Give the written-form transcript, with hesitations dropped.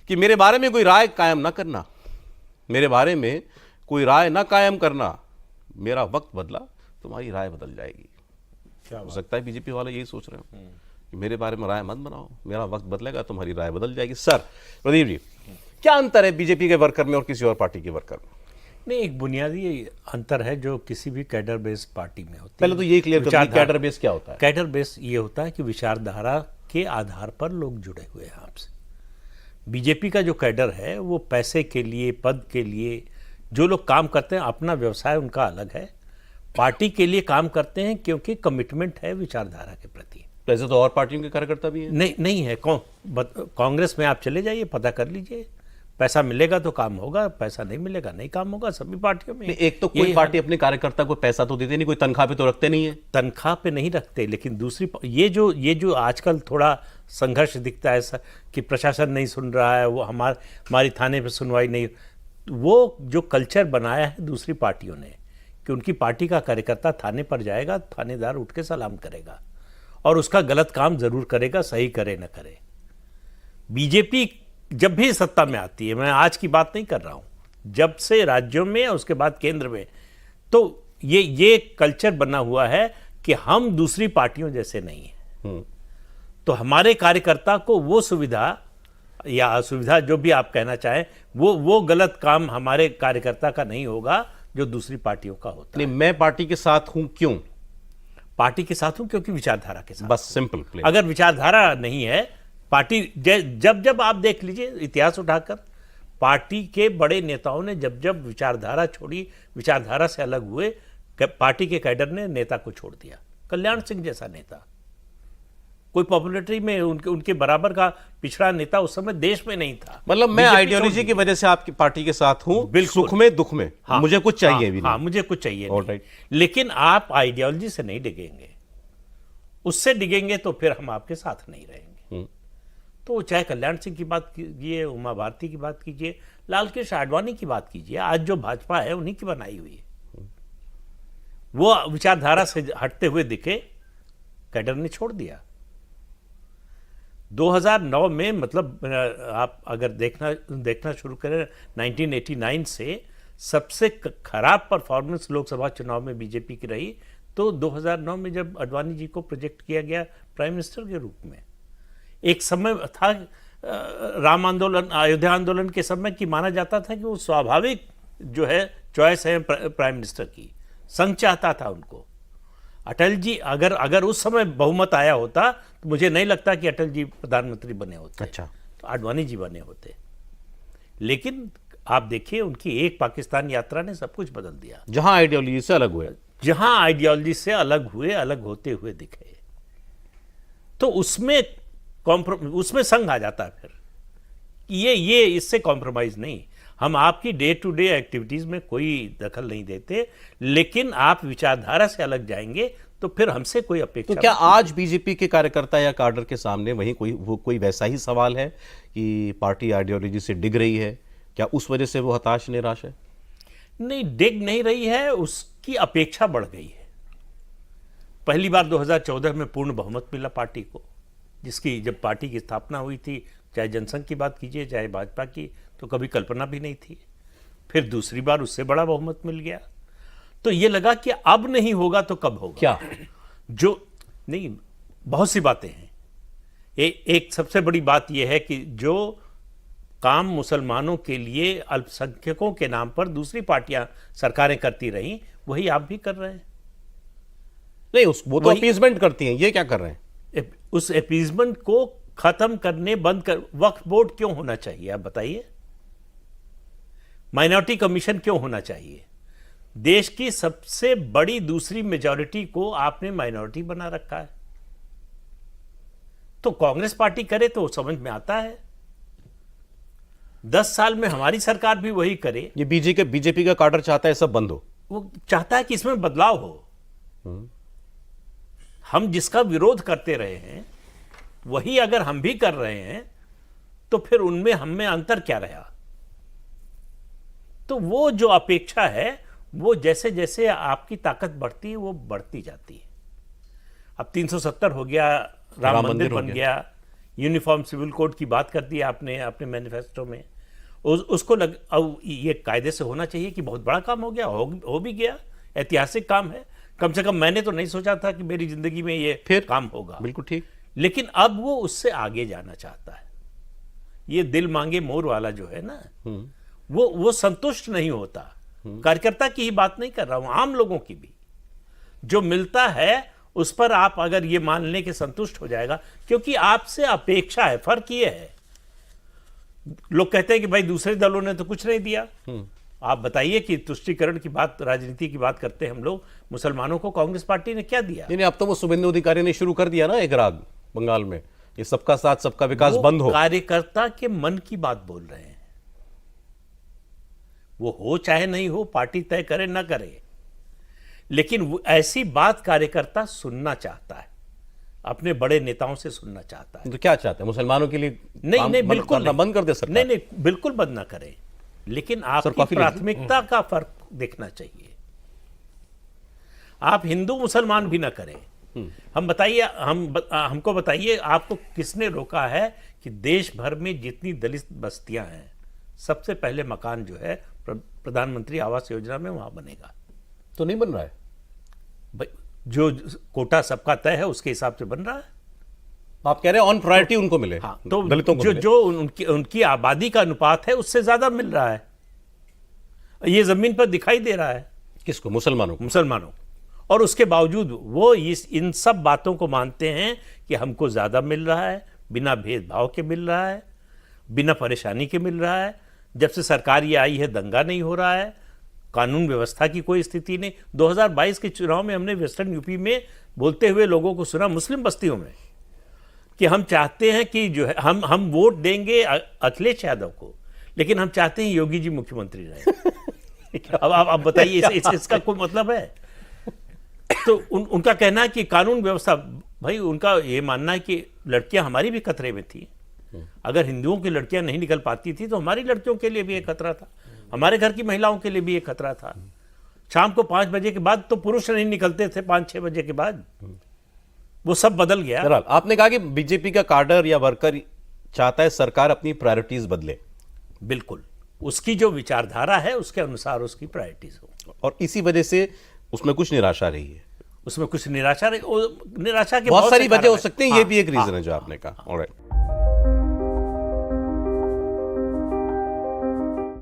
कि मेरे बारे में कोई राय कायम ना करना, मेरे बारे में कोई राय ना कायम करना, मेरा वक्त बदला तुम्हारी राय बदल जाएगी। हो सकता है बीजेपी वाले यही सोच रहे हो कि मेरे बारे में राय मत बनाओ, मेरा वक्त बदलेगा तुम्हारी राय बदल जाएगी। सर प्रदीप जी, क्या अंतर है बीजेपी के वर्कर में और किसी और पार्टी के वर्कर में? नहीं, एक बुनियादी अंतर है जो किसी भी कैडर बेस्ड पार्टी में होता है। पहले तो ये क्लियर कर दीजिए कैडर बेस क्या होता है। कैडर बेस ये होता है कि विचारधारा के आधार पर लोग जुड़े हुए हैं आपसे। बीजेपी का जो कैडर है वो पैसे के लिए, पद के लिए जो लोग काम करते हैं, अपना व्यवसाय उनका अलग है, पार्टी के लिए काम करते हैं क्योंकि कमिटमेंट है विचारधारा के प्रति। वैसे तो और पार्टियों के कार्यकर्ता भी हैं। नहीं है। कांग्रेस में आप चले जाइए, पता कर लीजिए, पैसा मिलेगा तो काम होगा, पैसा नहीं मिलेगा नहीं काम होगा। सभी पार्टियों में एक तो कोई पार्टी अपने कार्यकर्ता को पैसा तो देते नहीं, कोई तनख्वाह पे तो रखते नहीं है। तनख्वाह पे नहीं रखते, लेकिन दूसरी ये जो आजकल थोड़ा संघर्ष दिखता है कि प्रशासन नहीं सुन रहा है, वो हमारी थाने पे सुनवाई नहीं, वो जो कल्चर बनाया है दूसरी पार्टियों ने कि उनकी पार्टी का कार्यकर्ता थाने पर जाएगा, थानेदार उठ के सलाम करेगा और उसका गलत काम जरूर करेगा, सही करे न करे। बीजेपी जब भी सत्ता में आती है, मैं आज की बात नहीं कर रहा हूं, जब से राज्यों में उसके बाद केंद्र में, तो ये कल्चर बना हुआ है कि हम दूसरी पार्टियों जैसे नहीं हैं। तो हमारे कार्यकर्ता को वो सुविधा या असुविधा जो भी आप कहना चाहें, वो गलत काम हमारे कार्यकर्ता का नहीं होगा जो दूसरी पार्टियों का होता है। नहीं, मैं पार्टी के साथ हूं। क्यों पार्टी के साथ हूं? क्योंकि विचारधारा के साथ। बस सिंपल प्ले। अगर विचारधारा नहीं है, पार्टी जब आप देख लीजिए इतिहास उठाकर, पार्टी के बड़े नेताओं ने जब विचारधारा छोड़ी, विचारधारा से अलग हुए, पार्टी के कैडर ने नेता को छोड़ दिया। कल्याण सिंह जैसा नेता, कोई पॉपुलरिटी में उनके बराबर का पिछड़ा नेता उस समय देश में नहीं था। मतलब मैं आइडियोलॉजी की वजह से आपकी पार्टी के साथ हूं, सुख में दुख में। हाँ, मुझे कुछ चाहिए भी नहीं। हाँ, मुझे कुछ चाहिए नहीं। लेकिन आप आइडियोलॉजी से नहीं डिगेंगे, उससे डिगेंगे तो फिर हम आपके साथ नहीं रहेंगे। तो चाहे कल्याण सिंह की बात कीजिए, उमा भारती की बात कीजिए, लाल कृष्ण आडवाणी की बात कीजिए, आज जो भाजपा है उन्हीं की बनाई हुई है। वो विचारधारा से हटते हुए दिखे, कैडर ने छोड़ दिया। 2009 में, मतलब आप अगर देखना शुरू करें 1989 से, सबसे खराब परफॉर्मेंस लोकसभा चुनाव में बीजेपी की रही तो 2009 में जब आडवाणी जी को प्रोजेक्ट किया गया प्राइम मिनिस्टर के रूप में। एक समय था राम आंदोलन, अयोध्या आंदोलन के समय की माना जाता था कि वो स्वाभाविक जो है चॉइस है प्राइम मिनिस्टर की, संघ चाहता था उनको। अटल जी अगर उस समय बहुमत आया होता तो मुझे नहीं लगता कि अटल जी प्रधानमंत्री बने होते। अच्छा, तो आडवाणी जी बने होते। लेकिन आप देखिए उनकी एक पाकिस्तान यात्रा ने सब कुछ बदल दिया। जहां आइडियोलॉजी से अलग हुए, जहां आइडियोलॉजी से अलग हुए, अलग होते हुए दिखे, तो उसमें संघ आ जाता है फिर। ये इससे कॉम्प्रोमाइज नहीं। हम आपकी डे टू डे एक्टिविटीज में कोई दखल नहीं देते, लेकिन आप विचारधारा से अलग जाएंगे तो फिर हमसे कोई अपेक्षा। तो क्या आज बीजेपी के कार्यकर्ता या कार्डर के सामने वही कोई वैसा ही सवाल है कि पार्टी आइडियोलॉजी से डिग रही है? क्या उस वजह से वो हताश निराश है? नहीं, डिग नहीं रही है, उसकी अपेक्षा बढ़ गई है। पहली बार 2014 में पूर्ण बहुमत मिला पार्टी को, जिसकी जब पार्टी की स्थापना हुई थी, चाहे जनसंघ की बात कीजिए चाहे भाजपा की, तो कभी कल्पना भी नहीं थी। फिर दूसरी बार उससे बड़ा बहुमत मिल गया, तो ये लगा कि अब नहीं होगा तो कब होगा। क्या जो नहीं, बहुत सी बातें हैं। एक सबसे बड़ी बात यह है कि जो काम मुसलमानों के लिए अल्पसंख्यकों के नाम पर दूसरी पार्टियां सरकारें करती रहीं, वही आप भी कर रहे हैं। नहीं, वो तो अपीजमेंट करती हैं, ये क्या कर रहे हैं? उस अपीजमेंट को खत्म करने, बंद कर। वक्फ बोर्ड क्यों होना चाहिए आप बताइए? माइनॉरिटी कमीशन क्यों होना चाहिए? देश की सबसे बड़ी दूसरी मेजॉरिटी को आपने माइनॉरिटी बना रखा है। तो कांग्रेस पार्टी करे तो समझ में आता है, 10 साल में हमारी सरकार भी वही करे। ये बीजेपी का कार्डर चाहता है सब बंद हो, वो चाहता है कि इसमें बदलाव हो। हम जिसका विरोध करते रहे हैं वही अगर हम भी कर रहे हैं तो फिर उनमें हमें अंतर क्या रहा? तो वो जो अपेक्षा है, वो जैसे जैसे आपकी ताकत बढ़ती है वो बढ़ती जाती है। अब 370 हो गया, राम मंदिर बन गया, यूनिफॉर्म सिविल कोड की बात कर दी आपने अपने मैनिफेस्टो में। उसको अब ये कायदे से होना चाहिए कि बहुत बड़ा काम हो गया, हो भी गया, ऐतिहासिक काम है। कम से कम मैंने तो नहीं सोचा था कि मेरी जिंदगी में ये फिर काम होगा। बिल्कुल ठीक। लेकिन अब वो उससे आगे जाना चाहता है। ये दिल मांगे मोर वाला जो है ना, वो संतुष्ट नहीं होता। कार्यकर्ता की ही बात नहीं कर रहा हूं, आम लोगों की भी जो मिलता है उस पर आप अगर ये मान लें कि संतुष्ट हो जाएगा, क्योंकि आपसे अपेक्षा है। फर्क ये है, लोग कहते हैं कि भाई दूसरे दलों ने तो कुछ नहीं दिया। आप बताइए कि तुष्टीकरण की बात, राजनीति की बात करते हैं हम लोग, मुसलमानों को कांग्रेस पार्टी ने क्या दिया? नहीं, अब तो वो शुभेंदु अधिकारी ने शुरू कर दिया ना एक राग बंगाल में, ये सबका साथ सबका विकास वो बंद हो। कार्यकर्ता के मन की बात बोल रहे हैं। वो हो चाहे नहीं हो, पार्टी तय करे ना करे, लेकिन ऐसी बात कार्यकर्ता सुनना चाहता है, अपने बड़े नेताओं से सुनना चाहता है। तो क्या चाहते हैं, मुसलमानों के लिए नहीं बिल्कुल नहीं, बंद कर दे सरकार? नहीं बिल्कुल बंद ना करें, लेकिन आपकी प्राथमिकता का फर्क देखना चाहिए। आप हिंदू मुसलमान भी ना करें। हम बताइए, हमको बताइए, आपको किसने रोका है कि देश भर में जितनी दलित बस्तियां हैं, सबसे पहले मकान जो है प्रधानमंत्री आवास योजना में वहां बनेगा? तो नहीं बन रहा है भाई, जो कोटा सबका तय है उसके हिसाब से बन रहा है। आप कह रहे हैं ऑन प्रायोरिटी उनको मिले। हाँ, तो दलितों को मिले। जो उनकी आबादी का अनुपात है उससे ज्यादा मिल रहा है। ये जमीन पर दिखाई दे रहा है। किसको? मुसलमानों को। मुसलमानों। और उसके बावजूद वो इन सब बातों को मानते हैं कि हमको ज्यादा मिल रहा है, बिना भेदभाव के मिल रहा है, बिना परेशानी के मिल रहा है। जब से सरकार ये आई है दंगा नहीं हो रहा है, कानून व्यवस्था की कोई स्थिति नहीं। 2022 के चुनाव में हमने वेस्टर्न यूपी में बोलते हुए लोगों को सुना, मुस्लिम बस्तियों में, कि हम चाहते हैं कि जो है हम वोट देंगे अखिलेश यादव को, लेकिन हम चाहते हैं योगी जी मुख्यमंत्री रहे। अब आप बताइए, इसका कोई मतलब है? तो उनका कहना है कि कानून व्यवस्था, भाई उनका ये मानना है कि लड़कियां हमारी भी खतरे में थी। अगर हिंदुओं की लड़कियां नहीं निकल पाती थी तो हमारी लड़कियों के लिए भी एक खतरा था, हमारे घर की महिलाओं के लिए भी एक खतरा था। शाम को 5 बजे के बाद तो पुरुष नहीं निकलते थे, 5-6 बजे के बाद। वो सब बदल गया। आपने कहा कि बीजेपी का कार्डर या वर्कर चाहता है सरकार अपनी प्रायोरिटीज बदले। बिल्कुल, उसकी जो विचारधारा है उसके अनुसार उसकी प्रायोरिटीज हो, और इसी वजह से उसमें कुछ निराशा रही है। उसमें कुछ निराशा के बहुत सारी वजह हो सकती है, ये भी एक रीजन है जो आपने कहा। ऑलराइट।